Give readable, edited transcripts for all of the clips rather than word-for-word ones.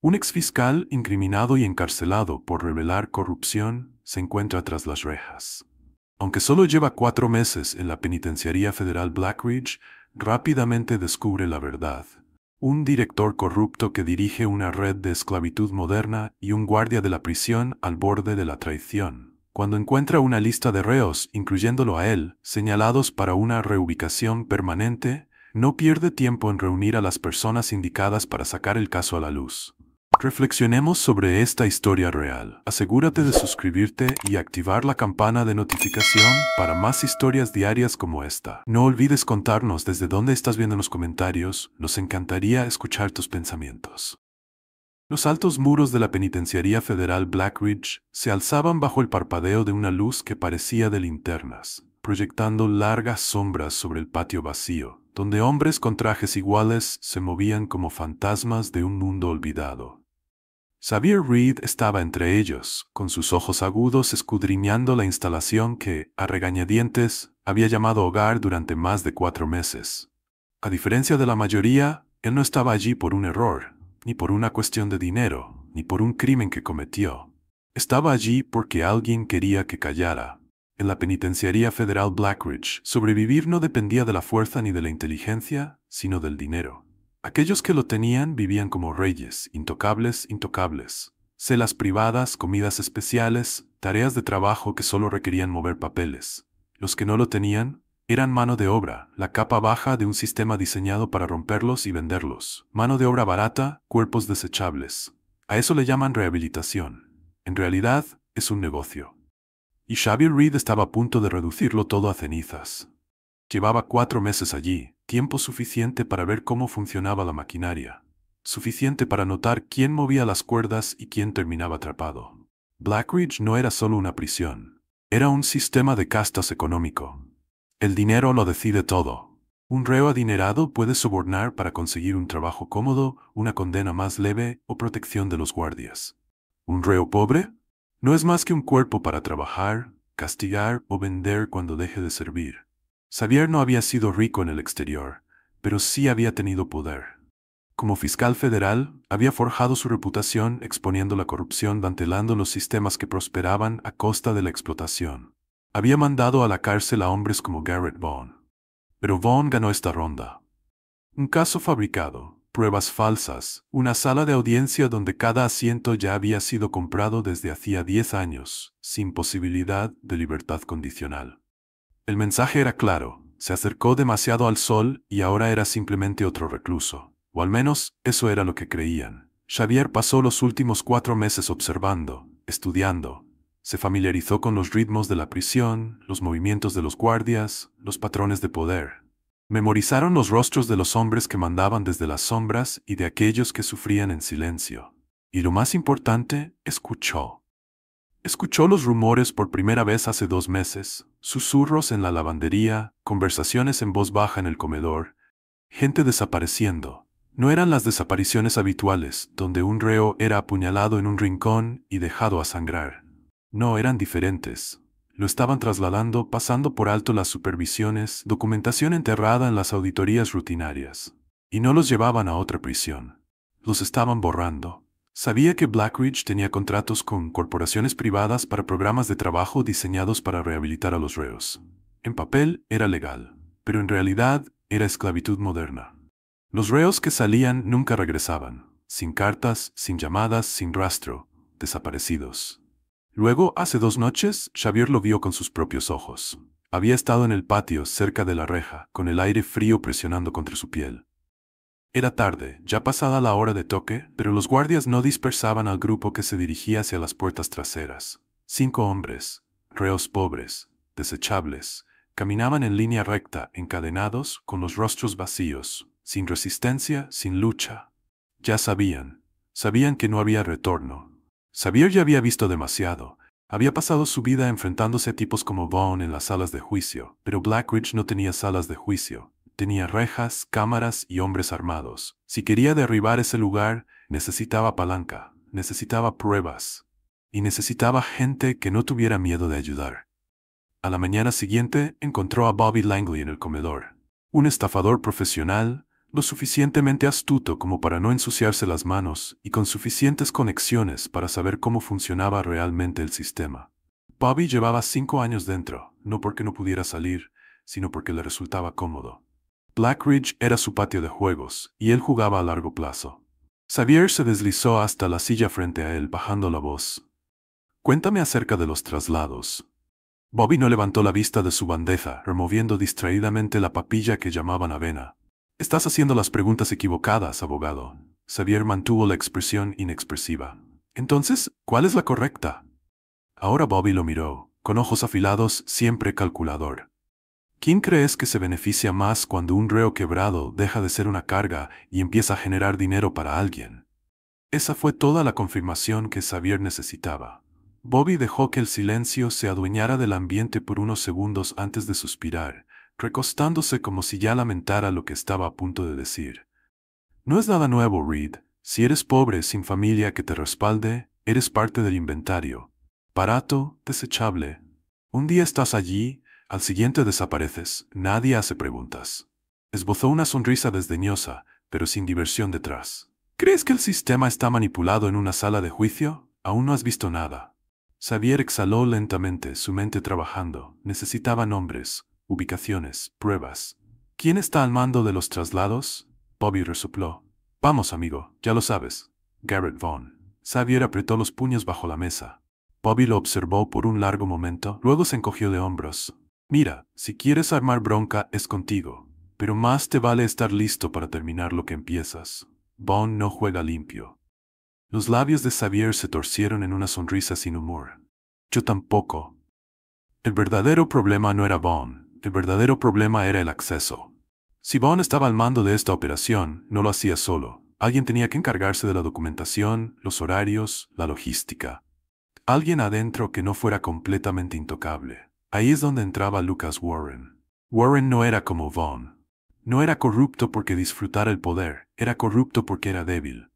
Un exfiscal incriminado y encarcelado por revelar corrupción se encuentra tras las rejas. Aunque solo lleva 4 meses en la penitenciaría federal Black Ridge, rápidamente descubre la verdad. Un director corrupto que dirige una red de esclavitud moderna y un guardia de la prisión al borde de la traición. Cuando encuentra una lista de reos, incluyéndolo a él, señalados para una reubicación permanente, no pierde tiempo en reunir a las personas indicadas para sacar el caso a la luz. Reflexionemos sobre esta historia real. Asegúrate de suscribirte y activar la campana de notificación para más historias diarias como esta. No olvides contarnos desde dónde estás viendo en los comentarios, nos encantaría escuchar tus pensamientos. Los altos muros de la penitenciaría federal Black Ridge se alzaban bajo el parpadeo de una luz que parecía de linternas, proyectando largas sombras sobre el patio vacío, donde hombres con trajes iguales se movían como fantasmas de un mundo olvidado. Xavier Reed estaba entre ellos, con sus ojos agudos escudriñando la instalación que, a regañadientes, había llamado hogar durante más de 4 meses. A diferencia de la mayoría, él no estaba allí por un error, ni por una cuestión de dinero, ni por un crimen que cometió. Estaba allí porque alguien quería que callara. En la penitenciaría federal Black Ridge, sobrevivir no dependía de la fuerza ni de la inteligencia, sino del dinero. Aquellos que lo tenían vivían como reyes, intocables. Celas privadas, comidas especiales, tareas de trabajo que solo requerían mover papeles. Los que no lo tenían eran mano de obra, la capa baja de un sistema diseñado para romperlos y venderlos. Mano de obra barata, cuerpos desechables. A eso le llaman rehabilitación. En realidad, es un negocio. Y Xavier Reed estaba a punto de reducirlo todo a cenizas. Llevaba 4 meses allí, tiempo suficiente para ver cómo funcionaba la maquinaria. Suficiente para notar quién movía las cuerdas y quién terminaba atrapado. Black Ridge no era solo una prisión. Era un sistema de castas económico. El dinero lo decide todo. Un reo adinerado puede sobornar para conseguir un trabajo cómodo, una condena más leve o protección de los guardias. ¿Un reo pobre? No es más que un cuerpo para trabajar, castigar o vender cuando deje de servir. Xavier no había sido rico en el exterior, pero sí había tenido poder. Como fiscal federal, había forjado su reputación exponiendo la corrupción, dantelando los sistemas que prosperaban a costa de la explotación. Había mandado a la cárcel a hombres como Garrett Vaughn. Pero Vaughn ganó esta ronda. Un caso fabricado, pruebas falsas, una sala de audiencia donde cada asiento ya había sido comprado desde hacía 10 años, sin posibilidad de libertad condicional. El mensaje era claro, se acercó demasiado al sol y ahora era simplemente otro recluso. O al menos, eso era lo que creían. Xavier pasó los últimos 4 meses observando, estudiando. Se familiarizó con los ritmos de la prisión, los movimientos de los guardias, los patrones de poder. Memorizaron los rostros de los hombres que mandaban desde las sombras y de aquellos que sufrían en silencio. Y lo más importante, escuchó. Escuchó los rumores por primera vez hace 2 meses, susurros en la lavandería, conversaciones en voz baja en el comedor, gente desapareciendo. No eran las desapariciones habituales, donde un reo era apuñalado en un rincón y dejado a sangrar. No, eran diferentes. Lo estaban trasladando, pasando por alto las supervisiones, documentación enterrada en las auditorías rutinarias. Y no los llevaban a otra prisión. Los estaban borrando. Sabía que Black Ridge tenía contratos con corporaciones privadas para programas de trabajo diseñados para rehabilitar a los reos. En papel era legal, pero en realidad era esclavitud moderna. Los reos que salían nunca regresaban, sin cartas, sin llamadas, sin rastro, desaparecidos. Luego, hace 2 noches, Xavier lo vio con sus propios ojos. Había estado en el patio, cerca de la reja, con el aire frío presionando contra su piel. Era tarde, ya pasada la hora de toque, pero los guardias no dispersaban al grupo que se dirigía hacia las puertas traseras. 5 hombres, reos pobres, desechables, caminaban en línea recta, encadenados, con los rostros vacíos, sin resistencia, sin lucha. Ya sabían que no había retorno. Xavier ya había visto demasiado. Había pasado su vida enfrentándose a tipos como Vaughn en las salas de juicio, pero Black Ridge no tenía salas de juicio. Tenía rejas, cámaras y hombres armados. Si quería derribar ese lugar, necesitaba palanca, necesitaba pruebas, y necesitaba gente que no tuviera miedo de ayudar. A la mañana siguiente, encontró a Bobby Langley en el comedor. Un estafador profesional, lo suficientemente astuto como para no ensuciarse las manos y con suficientes conexiones para saber cómo funcionaba realmente el sistema. Bobby llevaba 5 años dentro, no porque no pudiera salir, sino porque le resultaba cómodo. Black Ridge era su patio de juegos, y él jugaba a largo plazo. Xavier se deslizó hasta la silla frente a él, bajando la voz. Cuéntame acerca de los traslados. Bobby no levantó la vista de su bandeja, removiendo distraídamente la papilla que llamaban avena. Estás haciendo las preguntas equivocadas, abogado. Xavier mantuvo la expresión inexpresiva. Entonces, ¿cuál es la correcta? Ahora Bobby lo miró, con ojos afilados, siempre calculador. ¿Quién crees que se beneficia más cuando un reo quebrado deja de ser una carga y empieza a generar dinero para alguien? Esa fue toda la confirmación que Xavier necesitaba. Bobby dejó que el silencio se adueñara del ambiente por unos segundos antes de suspirar, recostándose como si ya lamentara lo que estaba a punto de decir. No es nada nuevo, Reed. Si eres pobre, sin familia que te respalde, eres parte del inventario. Barato, desechable. Un día estás allí, al siguiente desapareces, nadie hace preguntas. Esbozó una sonrisa desdeñosa, pero sin diversión detrás. ¿Crees que el sistema está manipulado en una sala de juicio? Aún no has visto nada. Xavier exhaló lentamente, su mente trabajando. Necesitaba nombres, ubicaciones, pruebas. ¿Quién está al mando de los traslados? Bobby resopló. Vamos, amigo, ya lo sabes. Garrett Vaughn. Xavier apretó los puños bajo la mesa. Bobby lo observó por un largo momento, luego se encogió de hombros. Mira, si quieres armar bronca es contigo, pero más te vale estar listo para terminar lo que empiezas. Vaughn no juega limpio. Los labios de Xavier se torcieron en una sonrisa sin humor. Yo tampoco. El verdadero problema no era Vaughn, el verdadero problema era el acceso. Si Vaughn estaba al mando de esta operación, no lo hacía solo. Alguien tenía que encargarse de la documentación, los horarios, la logística. Alguien adentro que no fuera completamente intocable. Ahí es donde entraba Lucas Warren. Warren no era como Vaughn. No era corrupto porque disfrutara el poder, era corrupto porque era débil.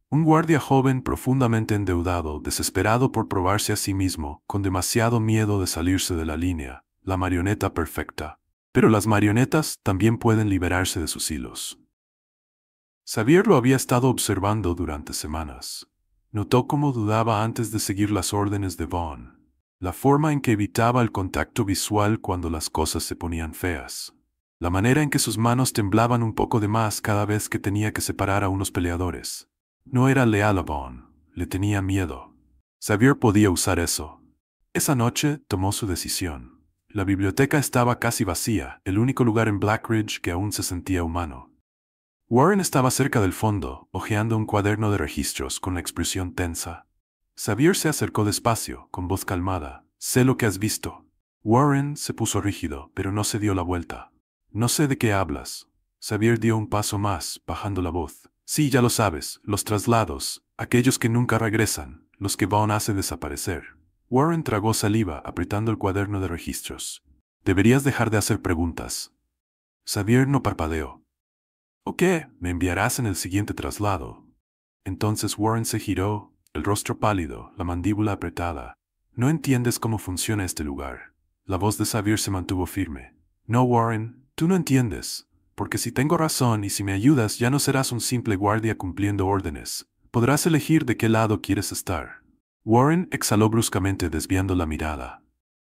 Un guardia joven profundamente endeudado, desesperado por probarse a sí mismo, con demasiado miedo de salirse de la línea, la marioneta perfecta. Pero las marionetas también pueden liberarse de sus hilos. Xavier lo había estado observando durante semanas. Notó cómo dudaba antes de seguir las órdenes de Vaughn, la forma en que evitaba el contacto visual cuando las cosas se ponían feas, la manera en que sus manos temblaban un poco de más cada vez que tenía que separar a unos peleadores. No era leal a Vaughn, le tenía miedo. Xavier podía usar eso. Esa noche tomó su decisión. La biblioteca estaba casi vacía, el único lugar en Black Ridge que aún se sentía humano. Warren estaba cerca del fondo, hojeando un cuaderno de registros con la expresión tensa. Xavier se acercó despacio, con voz calmada. Sé lo que has visto. Warren se puso rígido, pero no se dio la vuelta. No sé de qué hablas. Xavier dio un paso más, bajando la voz. Sí, ya lo sabes, los traslados, aquellos que nunca regresan, los que Vaughn hace desaparecer. Warren tragó saliva, apretando el cuaderno de registros. Deberías dejar de hacer preguntas. Xavier no parpadeó. ¿O qué? Me enviarás en el siguiente traslado. Entonces Warren se giró, el rostro pálido, la mandíbula apretada. No entiendes cómo funciona este lugar. La voz de Xavier se mantuvo firme. No, Warren, tú no entiendes. Porque si tengo razón y si me ayudas ya no serás un simple guardia cumpliendo órdenes. Podrás elegir de qué lado quieres estar. Warren exhaló bruscamente desviando la mirada.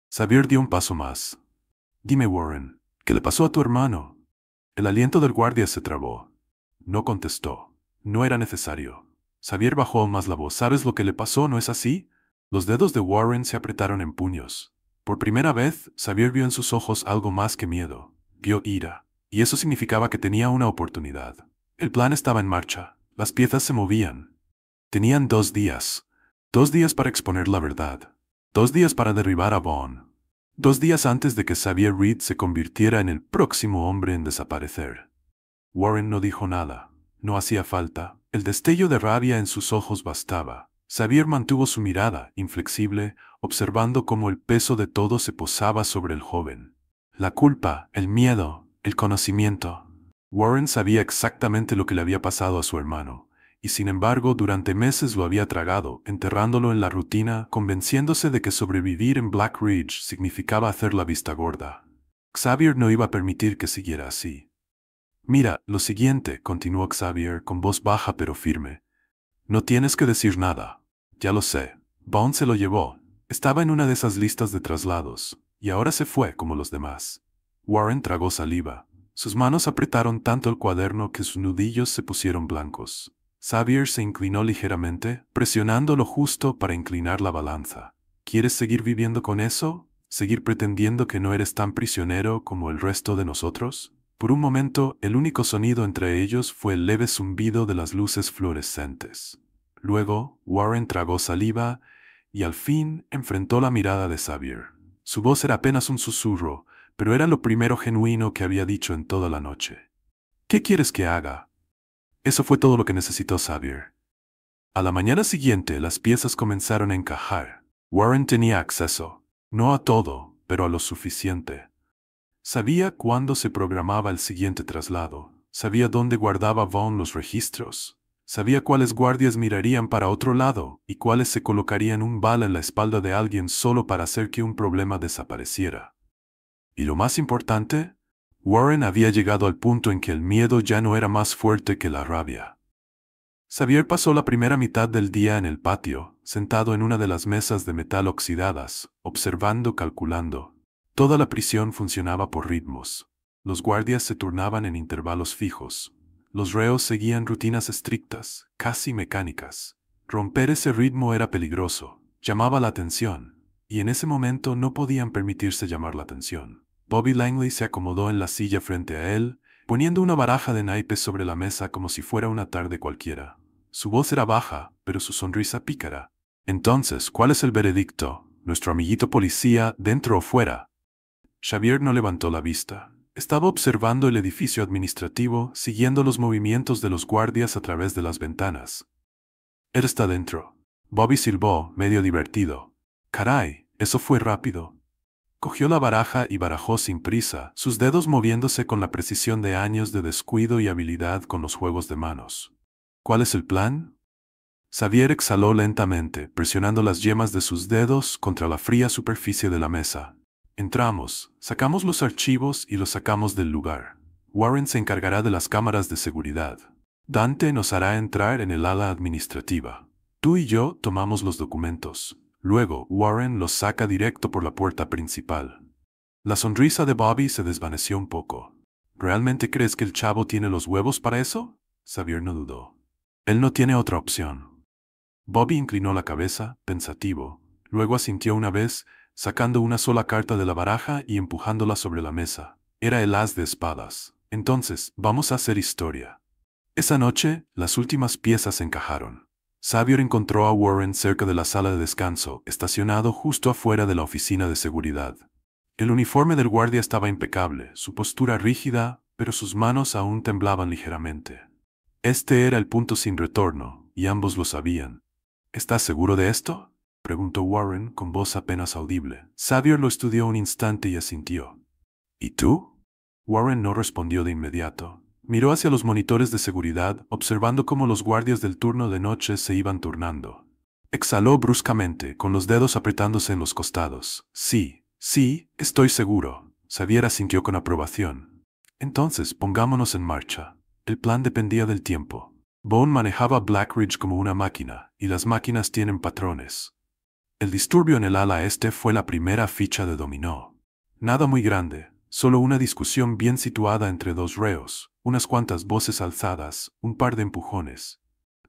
Xavier dio un paso más. Dime, Warren, ¿qué le pasó a tu hermano? El aliento del guardia se trabó. No contestó. No era necesario. Xavier bajó aún más la voz. ¿Sabes lo que le pasó, no es así? Los dedos de Warren se apretaron en puños. Por primera vez, Xavier vio en sus ojos algo más que miedo. Vio ira. Y eso significaba que tenía una oportunidad. El plan estaba en marcha. Las piezas se movían. Tenían 2 días. 2 días para exponer la verdad. 2 días para derribar a Vaughn. 2 días antes de que Xavier Reed se convirtiera en el próximo hombre en desaparecer. Warren no dijo nada. No hacía falta. El destello de rabia en sus ojos bastaba. Xavier mantuvo su mirada, inflexible, observando cómo el peso de todo se posaba sobre el joven. La culpa, el miedo, el conocimiento. Warren sabía exactamente lo que le había pasado a su hermano, y sin embargo durante meses lo había tragado, enterrándolo en la rutina, convenciéndose de que sobrevivir en Black Ridge significaba hacer la vista gorda. Xavier no iba a permitir que siguiera así. Mira, lo siguiente, continuó Xavier con voz baja pero firme. No tienes que decir nada. Ya lo sé. Bond se lo llevó. Estaba en una de esas listas de traslados, y ahora se fue como los demás. Warren tragó saliva. Sus manos apretaron tanto el cuaderno que sus nudillos se pusieron blancos. Xavier se inclinó ligeramente, presionando lo justo para inclinar la balanza. ¿Quieres seguir viviendo con eso? ¿Seguir pretendiendo que no eres tan prisionero como el resto de nosotros? Por un momento, el único sonido entre ellos fue el leve zumbido de las luces fluorescentes. Luego, Warren tragó saliva y al fin enfrentó la mirada de Xavier. Su voz era apenas un susurro, pero era lo primero genuino que había dicho en toda la noche. ¿Qué quieres que haga? Eso fue todo lo que necesitó Xavier. A la mañana siguiente, las piezas comenzaron a encajar. Warren tenía acceso, no a todo, pero a lo suficiente. Sabía cuándo se programaba el siguiente traslado, sabía dónde guardaba Vaughn los registros, sabía cuáles guardias mirarían para otro lado y cuáles se colocarían un bala en la espalda de alguien solo para hacer que un problema desapareciera. Y lo más importante, Warren había llegado al punto en que el miedo ya no era más fuerte que la rabia. Xavier pasó la primera mitad del día en el patio, sentado en una de las mesas de metal oxidadas, observando, calculando. Toda la prisión funcionaba por ritmos. Los guardias se turnaban en intervalos fijos. Los reos seguían rutinas estrictas, casi mecánicas. Romper ese ritmo era peligroso, llamaba la atención, y en ese momento no podían permitirse llamar la atención. Bobby Langley se acomodó en la silla frente a él, poniendo una baraja de naipes sobre la mesa como si fuera una tarde cualquiera. Su voz era baja, pero su sonrisa pícara. Entonces, ¿cuál es el veredicto? ¿Nuestro amiguito policía, dentro o fuera? Xavier no levantó la vista. Estaba observando el edificio administrativo, siguiendo los movimientos de los guardias a través de las ventanas. Él está dentro. Bobby silbó, medio divertido. Caray, eso fue rápido. Cogió la baraja y barajó sin prisa, sus dedos moviéndose con la precisión de años de descuido y habilidad con los juegos de manos. ¿Cuál es el plan? Xavier exhaló lentamente, presionando las yemas de sus dedos contra la fría superficie de la mesa. Entramos, sacamos los archivos y los sacamos del lugar. Warren se encargará de las cámaras de seguridad. Dante nos hará entrar en el ala administrativa. Tú y yo tomamos los documentos. Luego, Warren los saca directo por la puerta principal. La sonrisa de Bobby se desvaneció un poco. ¿Realmente crees que el chavo tiene los huevos para eso? Xavier no dudó. Él no tiene otra opción. Bobby inclinó la cabeza, pensativo. Luego asintió una vez, sacando una sola carta de la baraja y empujándola sobre la mesa. Era el as de espadas. Entonces, vamos a hacer historia. Esa noche, las últimas piezas encajaron. Xavier encontró a Warren cerca de la sala de descanso, estacionado justo afuera de la oficina de seguridad. El uniforme del guardia estaba impecable, su postura rígida, pero sus manos aún temblaban ligeramente. Este era el punto sin retorno, y ambos lo sabían. ¿Estás seguro de esto?, preguntó Warren con voz apenas audible. Xavier lo estudió un instante y asintió. ¿Y tú? Warren no respondió de inmediato. Miró hacia los monitores de seguridad, observando cómo los guardias del turno de noche se iban turnando. Exhaló bruscamente, con los dedos apretándose en los costados. Sí, estoy seguro. Xavier asintió con aprobación. Entonces, pongámonos en marcha. El plan dependía del tiempo. Bond manejaba Blackridge como una máquina, y las máquinas tienen patrones. El disturbio en el ala este fue la primera ficha de dominó. Nada muy grande, solo una discusión bien situada entre dos reos, unas cuantas voces alzadas, un par de empujones.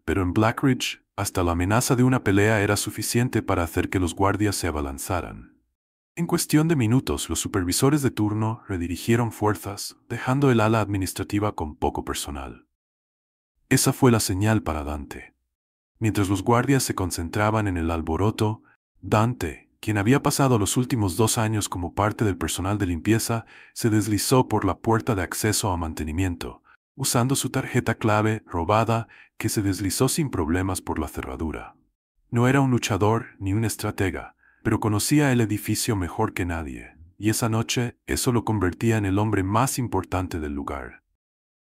Pero en Blackridge, hasta la amenaza de una pelea era suficiente para hacer que los guardias se abalanzaran. En cuestión de minutos, los supervisores de turno redirigieron fuerzas, dejando el ala administrativa con poco personal. Esa fue la señal para Dante. Mientras los guardias se concentraban en el alboroto, Dante, quien había pasado los últimos 2 años como parte del personal de limpieza, se deslizó por la puerta de acceso a mantenimiento, usando su tarjeta clave robada, que se deslizó sin problemas por la cerradura. No era un luchador ni un estratega, pero conocía el edificio mejor que nadie, y esa noche eso lo convertía en el hombre más importante del lugar.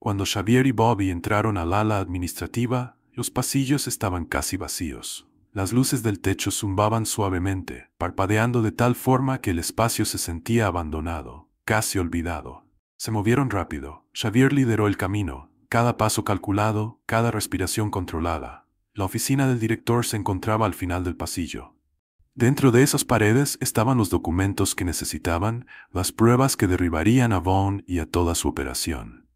Cuando Xavier y Bobby entraron al ala administrativa, los pasillos estaban casi vacíos. Las luces del techo zumbaban suavemente, parpadeando de tal forma que el espacio se sentía abandonado, casi olvidado. Se movieron rápido. Xavier lideró el camino, cada paso calculado, cada respiración controlada. La oficina del director se encontraba al final del pasillo. Dentro de esas paredes estaban los documentos que necesitaban, las pruebas que derribarían a Vaughn y a toda su operación.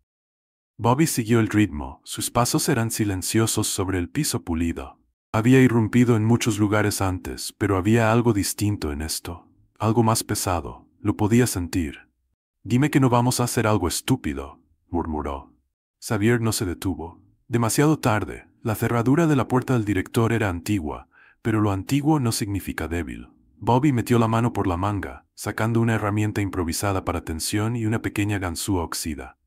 Bobby siguió el ritmo, sus pasos eran silenciosos sobre el piso pulido. Había irrumpido en muchos lugares antes, pero había algo distinto en esto. Algo más pesado, lo podía sentir. «Dime que no vamos a hacer algo estúpido», murmuró. Xavier no se detuvo. Demasiado tarde, la cerradura de la puerta del director era antigua, pero lo antiguo no significa débil. Bobby metió la mano por la manga, sacando una herramienta improvisada para tensión y una pequeña ganzúa oxida.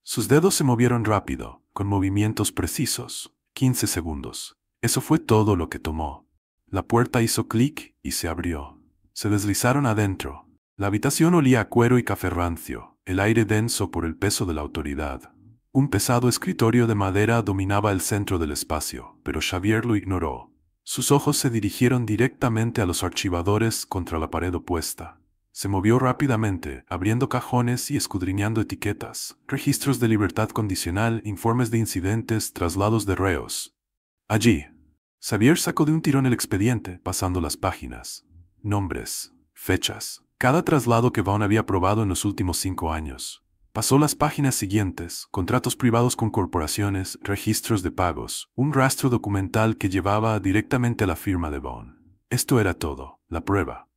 Sus dedos se movieron rápido, con movimientos precisos. 15 segundos. Eso fue todo lo que tomó. La puerta hizo clic y se abrió. Se deslizaron adentro. La habitación olía a cuero y café rancio, el aire denso por el peso de la autoridad. Un pesado escritorio de madera dominaba el centro del espacio, pero Xavier lo ignoró. Sus ojos se dirigieron directamente a los archivadores contra la pared opuesta. Se movió rápidamente, abriendo cajones y escudriñando etiquetas, registros de libertad condicional, informes de incidentes, traslados de reos. Allí, Xavier sacó de un tirón el expediente, pasando las páginas. Nombres, fechas, cada traslado que Vaughn había aprobado en los últimos 5 años. Pasó las páginas siguientes, contratos privados con corporaciones, registros de pagos, un rastro documental que llevaba directamente a la firma de Vaughn. Esto era todo, la prueba.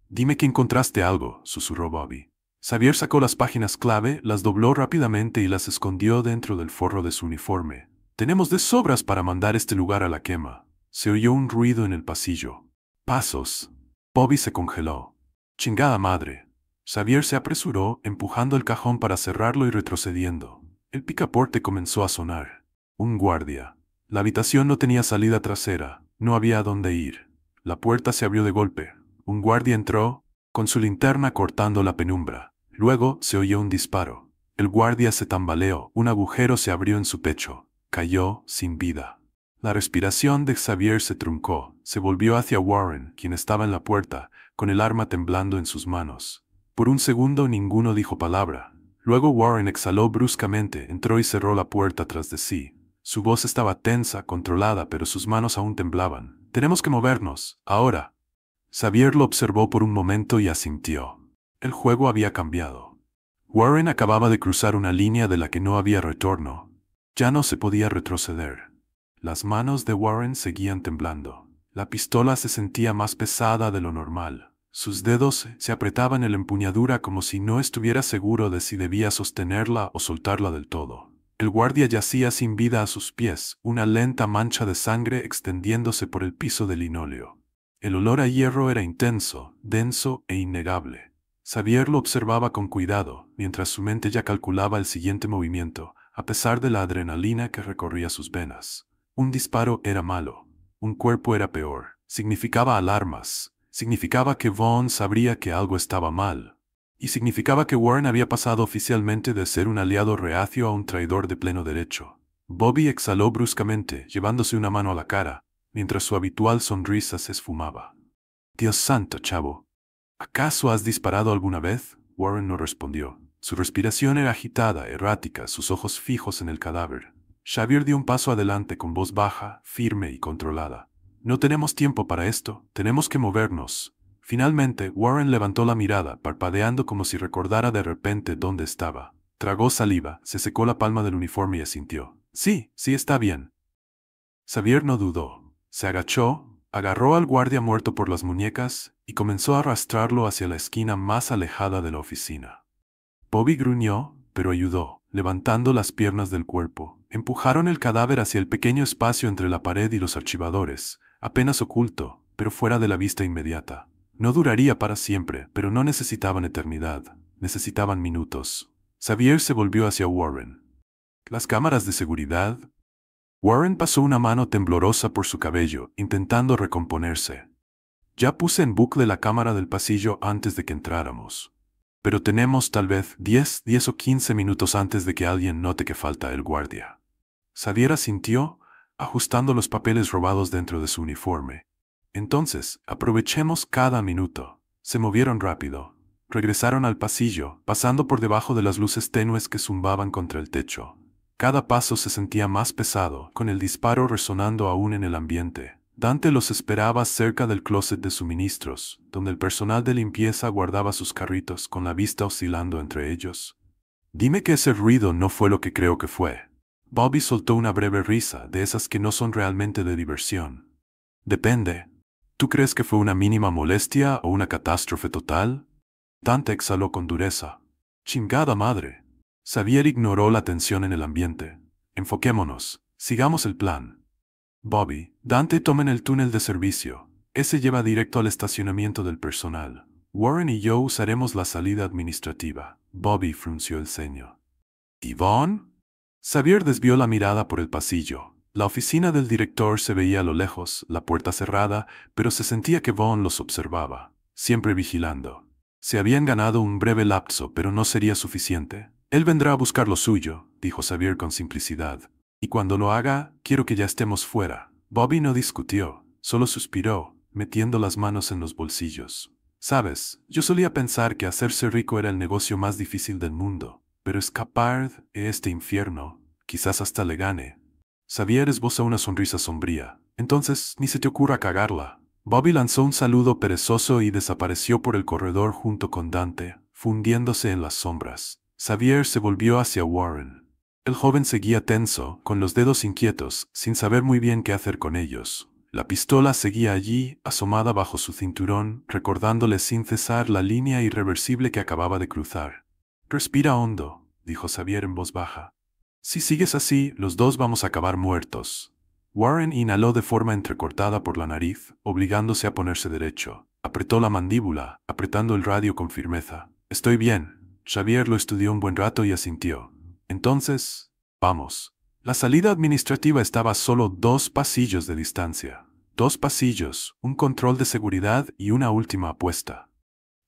«Dime que encontraste algo», susurró Bobby. Xavier sacó las páginas clave, las dobló rápidamente y las escondió dentro del forro de su uniforme. «Tenemos de sobras para mandar este lugar a la quema». Se oyó un ruido en el pasillo. Pasos. Bobby se congeló. «Chingada madre». Xavier se apresuró, empujando el cajón para cerrarlo y retrocediendo. El picaporte comenzó a sonar. Un guardia. La habitación no tenía salida trasera, no había a dónde ir. La puerta se abrió de golpe. Un guardia entró, con su linterna cortando la penumbra. Luego se oyó un disparo. El guardia se tambaleó, un agujero se abrió en su pecho. Cayó sin vida. La respiración de Xavier se truncó. Se volvió hacia Warren, quien estaba en la puerta, con el arma temblando en sus manos. Por un segundo ninguno dijo palabra. Luego Warren exhaló bruscamente, entró y cerró la puerta tras de sí. Su voz estaba tensa, controlada, pero sus manos aún temblaban. «Tenemos que movernos, ahora». Xavier lo observó por un momento y asintió. El juego había cambiado. Warren acababa de cruzar una línea de la que no había retorno. Ya no se podía retroceder. Las manos de Warren seguían temblando. La pistola se sentía más pesada de lo normal. Sus dedos se apretaban en la empuñadura como si no estuviera seguro de si debía sostenerla o soltarla del todo. El guardia yacía sin vida a sus pies, una lenta mancha de sangre extendiéndose por el piso de linóleo. El olor a hierro era intenso, denso e innegable. Xavier lo observaba con cuidado, mientras su mente ya calculaba el siguiente movimiento, a pesar de la adrenalina que recorría sus venas. Un disparo era malo. Un cuerpo era peor. Significaba alarmas. Significaba que Vaughn sabría que algo estaba mal. Y significaba que Warren había pasado oficialmente de ser un aliado reacio a un traidor de pleno derecho. Bobby exhaló bruscamente, llevándose una mano a la cara, mientras su habitual sonrisa se esfumaba. «Dios santo, chavo. ¿Acaso has disparado alguna vez?» Warren no respondió. Su respiración era agitada, errática, sus ojos fijos en el cadáver. Xavier dio un paso adelante con voz baja, firme y controlada. «No tenemos tiempo para esto, tenemos que movernos». Finalmente, Warren levantó la mirada, parpadeando como si recordara de repente dónde estaba. Tragó saliva, se secó la palma del uniforme y asintió. «Sí, sí está bien». Xavier no dudó. Se agachó, agarró al guardia muerto por las muñecas y comenzó a arrastrarlo hacia la esquina más alejada de la oficina. Bobby gruñó, pero ayudó, levantando las piernas del cuerpo. Empujaron el cadáver hacia el pequeño espacio entre la pared y los archivadores, apenas oculto, pero fuera de la vista inmediata. No duraría para siempre, pero no necesitaban eternidad, necesitaban minutos. Xavier se volvió hacia Warren. «¿Las cámaras de seguridad?» Warren pasó una mano temblorosa por su cabello, intentando recomponerse. «Ya puse en bucle la cámara del pasillo antes de que entráramos. Pero tenemos tal vez 10 o 15 minutos antes de que alguien note que falta el guardia». Xavier asintió, ajustando los papeles robados dentro de su uniforme. «Entonces, aprovechemos cada minuto». Se movieron rápido. Regresaron al pasillo, pasando por debajo de las luces tenues que zumbaban contra el techo. Cada paso se sentía más pesado, con el disparo resonando aún en el ambiente. Dante los esperaba cerca del closet de suministros, donde el personal de limpieza guardaba sus carritos con la vista oscilando entre ellos. Dime que ese ruido no fue lo que creo que fue. Bobby soltó una breve risa, de esas que no son realmente de diversión. Depende. ¿Tú crees que fue una mínima molestia o una catástrofe total? Dante exhaló con dureza. Chingada madre. Xavier ignoró la tensión en el ambiente. Enfoquémonos. Sigamos el plan. Bobby, Dante tomen el túnel de servicio. Ese lleva directo al estacionamiento del personal. Warren y yo usaremos la salida administrativa. Bobby frunció el ceño. ¿Yvonne? Xavier desvió la mirada por el pasillo. La oficina del director se veía a lo lejos, la puerta cerrada, pero se sentía que Vaughn los observaba, siempre vigilando. Se habían ganado un breve lapso, pero no sería suficiente. Él vendrá a buscar lo suyo, dijo Xavier con simplicidad. Y cuando lo haga, quiero que ya estemos fuera. Bobby no discutió, solo suspiró, metiendo las manos en los bolsillos. Sabes, yo solía pensar que hacerse rico era el negocio más difícil del mundo, pero escapar de este infierno, quizás hasta le gane. Xavier esbozó una sonrisa sombría. Entonces, ni se te ocurra cagarla. Bobby lanzó un saludo perezoso y desapareció por el corredor junto con Dante, fundiéndose en las sombras. Xavier se volvió hacia Warren. El joven seguía tenso, con los dedos inquietos, sin saber muy bien qué hacer con ellos. La pistola seguía allí, asomada bajo su cinturón, recordándole sin cesar la línea irreversible que acababa de cruzar. «Respira hondo», dijo Xavier en voz baja. «Si sigues así, los dos vamos a acabar muertos». Warren inhaló de forma entrecortada por la nariz, obligándose a ponerse derecho. Apretó la mandíbula, apretando el radio con firmeza. «Estoy bien». Xavier lo estudió un buen rato y asintió. «Entonces, vamos». La salida administrativa estaba a solo 2 pasillos de distancia. 2 pasillos, un control de seguridad y una última apuesta.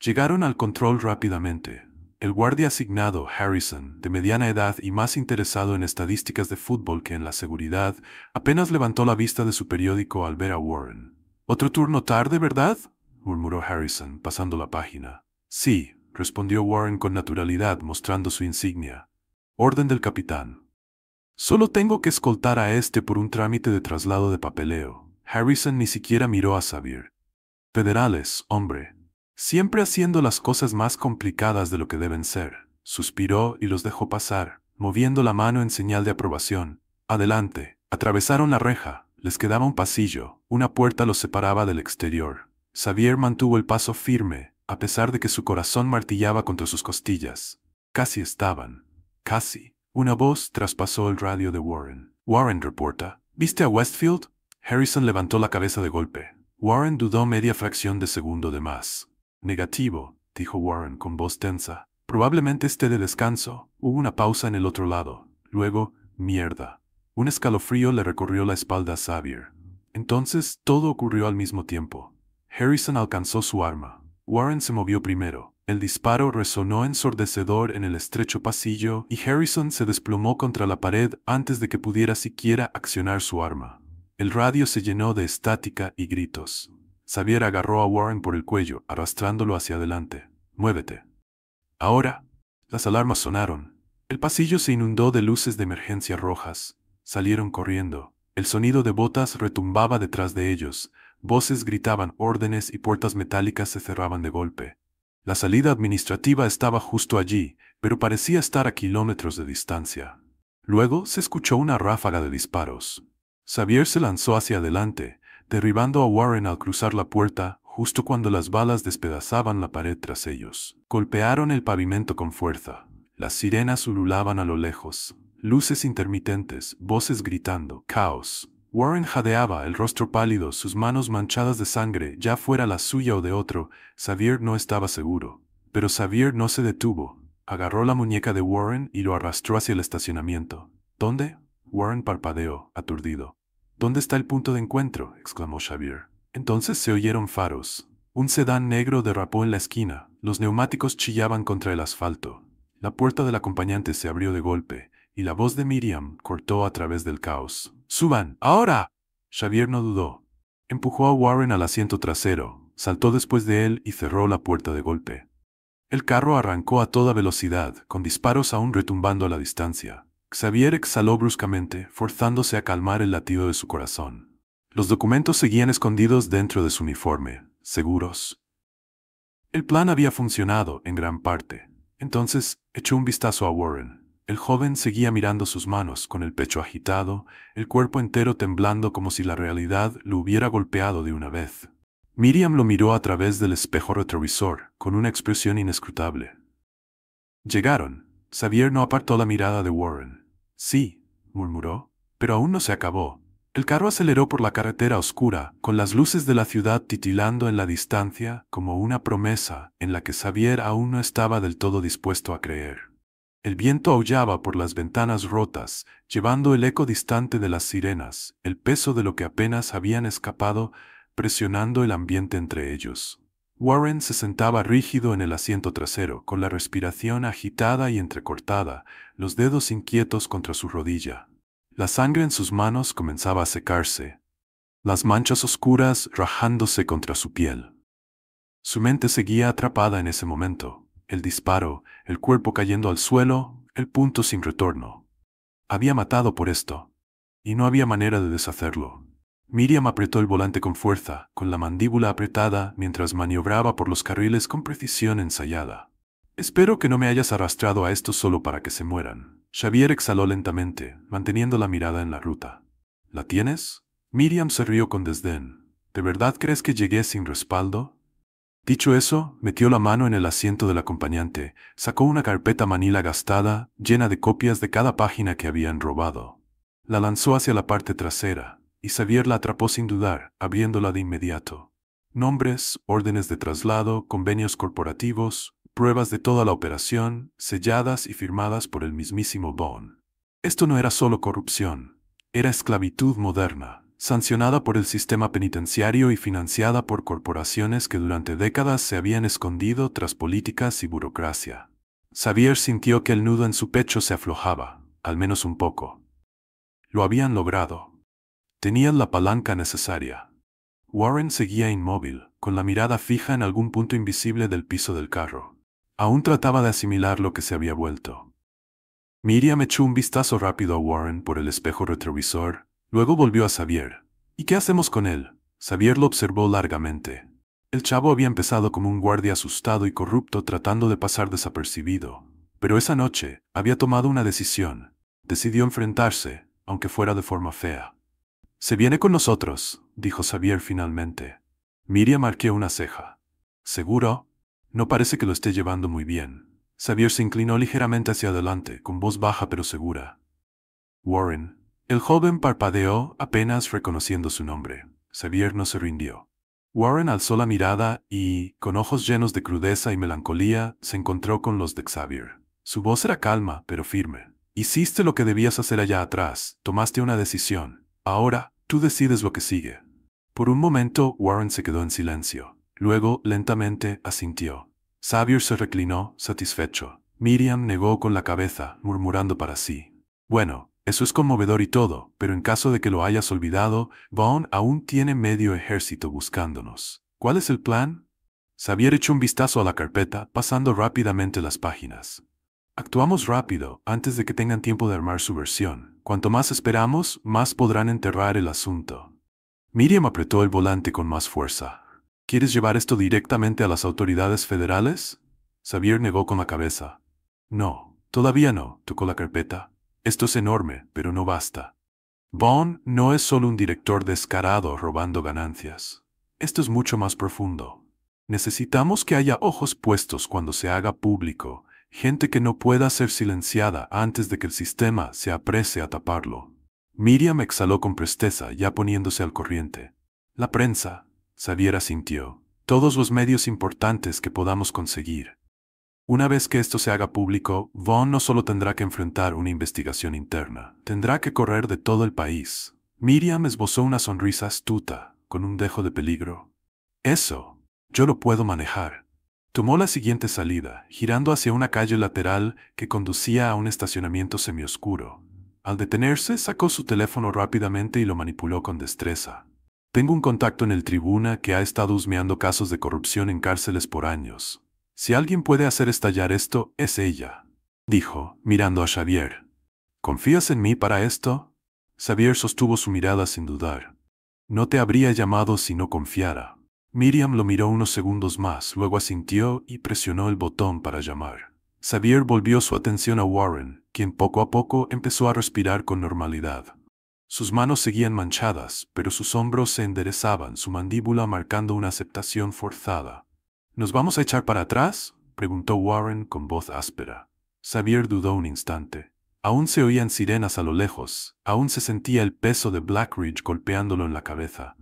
Llegaron al control rápidamente. El guardia asignado, Harrison, de mediana edad y más interesado en estadísticas de fútbol que en la seguridad, apenas levantó la vista de su periódico al ver a Warren. «Otro turno tarde, ¿verdad?», murmuró Harrison, pasando la página. «Sí», respondió Warren con naturalidad, mostrando su insignia. «Orden del capitán». «Solo tengo que escoltar a este por un trámite de traslado de papeleo». Harrison ni siquiera miró a Xavier. «Federales, hombre. Siempre haciendo las cosas más complicadas de lo que deben ser». Suspiró y los dejó pasar, moviendo la mano en señal de aprobación. «Adelante». Atravesaron la reja. Les quedaba un pasillo. Una puerta los separaba del exterior. Xavier mantuvo el paso firme, a pesar de que su corazón martillaba contra sus costillas. Casi estaban. Casi. Una voz traspasó el radio de Warren. «Warren reporta. ¿Viste a Westfield?» Harrison levantó la cabeza de golpe. Warren dudó media fracción de segundo de más. «Negativo», dijo Warren con voz tensa. «Probablemente esté de descanso». Hubo una pausa en el otro lado. Luego, «mierda». Un escalofrío le recorrió la espalda a Xavier. Entonces, todo ocurrió al mismo tiempo. Harrison alcanzó su arma. Warren se movió primero. El disparo resonó ensordecedor en el estrecho pasillo y Harrison se desplomó contra la pared antes de que pudiera siquiera accionar su arma. El radio se llenó de estática y gritos. Xavier agarró a Warren por el cuello, arrastrándolo hacia adelante. «Muévete». Ahora. Las alarmas sonaron. El pasillo se inundó de luces de emergencia rojas. Salieron corriendo. El sonido de botas retumbaba detrás de ellos. Voces gritaban órdenes y puertas metálicas se cerraban de golpe. La salida administrativa estaba justo allí, pero parecía estar a kilómetros de distancia. Luego se escuchó una ráfaga de disparos. Xavier se lanzó hacia adelante, derribando a Warren al cruzar la puerta, justo cuando las balas despedazaban la pared tras ellos. Golpearon el pavimento con fuerza. Las sirenas ululaban a lo lejos. Luces intermitentes, voces gritando, caos. Warren jadeaba, el rostro pálido, sus manos manchadas de sangre, ya fuera la suya o de otro. Xavier no estaba seguro. Pero Xavier no se detuvo. Agarró la muñeca de Warren y lo arrastró hacia el estacionamiento. «¿Dónde?» Warren parpadeó, aturdido. «¿Dónde está el punto de encuentro?», exclamó Xavier. Entonces se oyeron faros. Un sedán negro derrapó en la esquina. Los neumáticos chillaban contra el asfalto. La puerta del acompañante se abrió de golpe, y la voz de Miriam cortó a través del caos. «¡Suban! ¡Ahora!». Xavier no dudó. Empujó a Warren al asiento trasero, saltó después de él y cerró la puerta de golpe. El carro arrancó a toda velocidad, con disparos aún retumbando a la distancia. Xavier exhaló bruscamente, forzándose a calmar el latido de su corazón. Los documentos seguían escondidos dentro de su uniforme, seguros. El plan había funcionado, en gran parte. Entonces, echó un vistazo a Warren. El joven seguía mirando sus manos, con el pecho agitado, el cuerpo entero temblando como si la realidad lo hubiera golpeado de una vez. Miriam lo miró a través del espejo retrovisor, con una expresión inescrutable. Llegaron. Xavier no apartó la mirada de Warren. Sí, murmuró, pero aún no se acabó. El carro aceleró por la carretera oscura, con las luces de la ciudad titilando en la distancia, como una promesa en la que Xavier aún no estaba del todo dispuesto a creer. El viento aullaba por las ventanas rotas, llevando el eco distante de las sirenas, el peso de lo que apenas habían escapado, presionando el ambiente entre ellos. Warren se sentaba rígido en el asiento trasero, con la respiración agitada y entrecortada, los dedos inquietos contra su rodilla. La sangre en sus manos comenzaba a secarse, las manchas oscuras rajándose contra su piel. Su mente seguía atrapada en ese momento, el disparo, el cuerpo cayendo al suelo, el punto sin retorno. Había matado por esto, y no había manera de deshacerlo. Miriam apretó el volante con fuerza, con la mandíbula apretada, mientras maniobraba por los carriles con precisión ensayada. Espero que no me hayas arrastrado a esto solo para que se mueran. Xavier exhaló lentamente, manteniendo la mirada en la ruta. ¿La tienes? Miriam se rió con desdén. ¿De verdad crees que llegué sin respaldo? Dicho eso, metió la mano en el asiento del acompañante, sacó una carpeta manila gastada, llena de copias de cada página que habían robado. La lanzó hacia la parte trasera, y Xavier la atrapó sin dudar, abriéndola de inmediato. Nombres, órdenes de traslado, convenios corporativos, pruebas de toda la operación, selladas y firmadas por el mismísimo Bond. Esto no era solo corrupción, era esclavitud moderna, sancionada por el sistema penitenciario y financiada por corporaciones que durante décadas se habían escondido tras políticas y burocracia. Xavier sintió que el nudo en su pecho se aflojaba, al menos un poco. Lo habían logrado. Tenían la palanca necesaria. Warren seguía inmóvil, con la mirada fija en algún punto invisible del piso del carro. Aún trataba de asimilar lo que se había vuelto. Miriam echó un vistazo rápido a Warren por el espejo retrovisor, luego volvió a Xavier. ¿Y qué hacemos con él? Xavier lo observó largamente. El chavo había empezado como un guardia asustado y corrupto tratando de pasar desapercibido. Pero esa noche había tomado una decisión. Decidió enfrentarse, aunque fuera de forma fea. «Se viene con nosotros», dijo Xavier finalmente. Miriam arqueó una ceja. «¿Seguro? No parece que lo esté llevando muy bien». Xavier se inclinó ligeramente hacia adelante, con voz baja pero segura. «Warren». El joven parpadeó, apenas reconociendo su nombre. Xavier no se rindió. Warren alzó la mirada y, con ojos llenos de crudeza y melancolía, se encontró con los de Xavier. Su voz era calma, pero firme. «Hiciste lo que debías hacer allá atrás, tomaste una decisión. Ahora, tú decides lo que sigue». Por un momento, Warren se quedó en silencio. Luego, lentamente, asintió. Xavier se reclinó, satisfecho. Miriam negó con la cabeza, murmurando para sí. «Bueno, eso es conmovedor y todo, pero en caso de que lo hayas olvidado, Bond aún tiene medio ejército buscándonos. ¿Cuál es el plan?» Xavier echó un vistazo a la carpeta, pasando rápidamente las páginas. «Actuamos rápido, antes de que tengan tiempo de armar su versión. Cuanto más esperamos, más podrán enterrar el asunto». Miriam apretó el volante con más fuerza. «¿Quieres llevar esto directamente a las autoridades federales?» Xavier negó con la cabeza. «No, todavía no», tocó la carpeta. «Esto es enorme, pero no basta. Bond no es solo un director descarado robando ganancias. Esto es mucho más profundo. Necesitamos que haya ojos puestos cuando se haga público, gente que no pueda ser silenciada antes de que el sistema se aprese a taparlo». Miriam exhaló con presteza, ya poniéndose al corriente. «La prensa», Xavier asintió. «Todos los medios importantes que podamos conseguir». Una vez que esto se haga público, Bond no solo tendrá que enfrentar una investigación interna, tendrá que correr de todo el país. Miriam esbozó una sonrisa astuta, con un dejo de peligro. «Eso, yo lo puedo manejar». Tomó la siguiente salida, girando hacia una calle lateral que conducía a un estacionamiento semioscuro. Al detenerse, sacó su teléfono rápidamente y lo manipuló con destreza. «Tengo un contacto en el Tribuna que ha estado husmeando casos de corrupción en cárceles por años. Si alguien puede hacer estallar esto, es ella, dijo, mirando a Xavier. ¿Confías en mí para esto? Xavier sostuvo su mirada sin dudar. No te habría llamado si no confiara. Miriam lo miró unos segundos más, luego asintió y presionó el botón para llamar. Xavier volvió su atención a Warren, quien poco a poco empezó a respirar con normalidad. Sus manos seguían manchadas, pero sus hombros se enderezaban, su mandíbula marcando una aceptación forzada. ¿Nos vamos a echar para atrás?, preguntó Warren con voz áspera. Xavier dudó un instante. Aún se oían sirenas a lo lejos, aún se sentía el peso de Blackridge golpeándolo en la cabeza.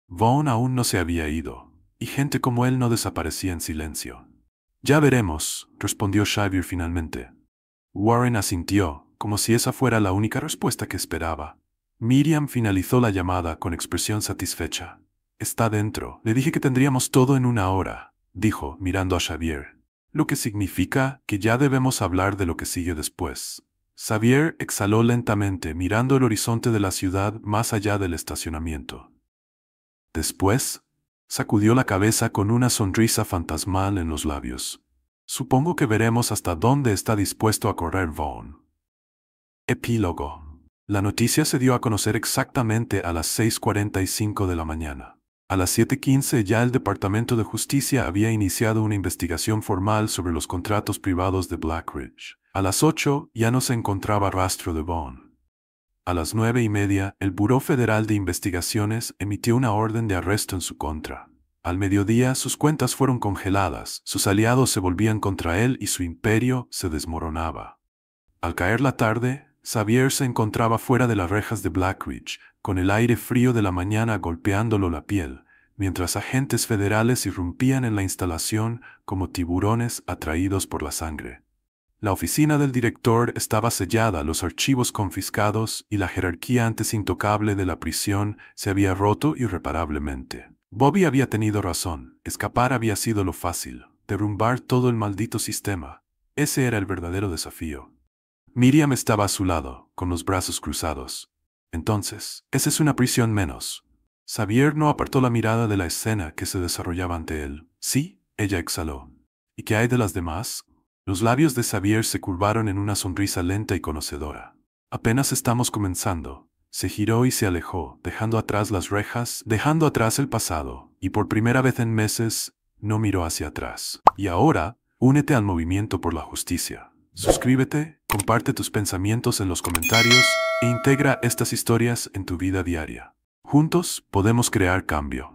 Vaughn aún no se había ido, y gente como él no desaparecía en silencio. Ya veremos, respondió Xavier finalmente. Warren asintió, como si esa fuera la única respuesta que esperaba. Miriam finalizó la llamada con expresión satisfecha. Está dentro. Le dije que tendríamos todo en una hora, dijo, mirando a Xavier. Lo que significa que ya debemos hablar de lo que sigue después. Xavier exhaló lentamente, mirando el horizonte de la ciudad más allá del estacionamiento. Después, sacudió la cabeza con una sonrisa fantasmal en los labios. Supongo que veremos hasta dónde está dispuesto a correr Vaughn. Epílogo. La noticia se dio a conocer exactamente a las 6:45 de la mañana. A las 7:15 ya el Departamento de Justicia había iniciado una investigación formal sobre los contratos privados de Blackridge. A las 8 ya no se encontraba rastro de Vaughn. A las 9:30, el Buró Federal de Investigaciones emitió una orden de arresto en su contra. Al mediodía, sus cuentas fueron congeladas, sus aliados se volvían contra él y su imperio se desmoronaba. Al caer la tarde, Xavier se encontraba fuera de las rejas de Blackridge, con el aire frío de la mañana golpeándolo la piel, mientras agentes federales irrumpían en la instalación como tiburones atraídos por la sangre. La oficina del director estaba sellada, los archivos confiscados y la jerarquía antes intocable de la prisión se había roto irreparablemente. Bobby había tenido razón, escapar había sido lo fácil, derrumbar todo el maldito sistema. Ese era el verdadero desafío. Miriam estaba a su lado, con los brazos cruzados. Entonces, esa es una prisión menos. Xavier no apartó la mirada de la escena que se desarrollaba ante él. Sí, ella exhaló. ¿Y qué hay de las demás? Los labios de Xavier se curvaron en una sonrisa lenta y conocedora. Apenas estamos comenzando. Se giró y se alejó, dejando atrás las rejas, dejando atrás el pasado, y por primera vez en meses, no miró hacia atrás. Y ahora, únete al movimiento por la justicia. Suscríbete, comparte tus pensamientos en los comentarios e integra estas historias en tu vida diaria. Juntos podemos crear cambio.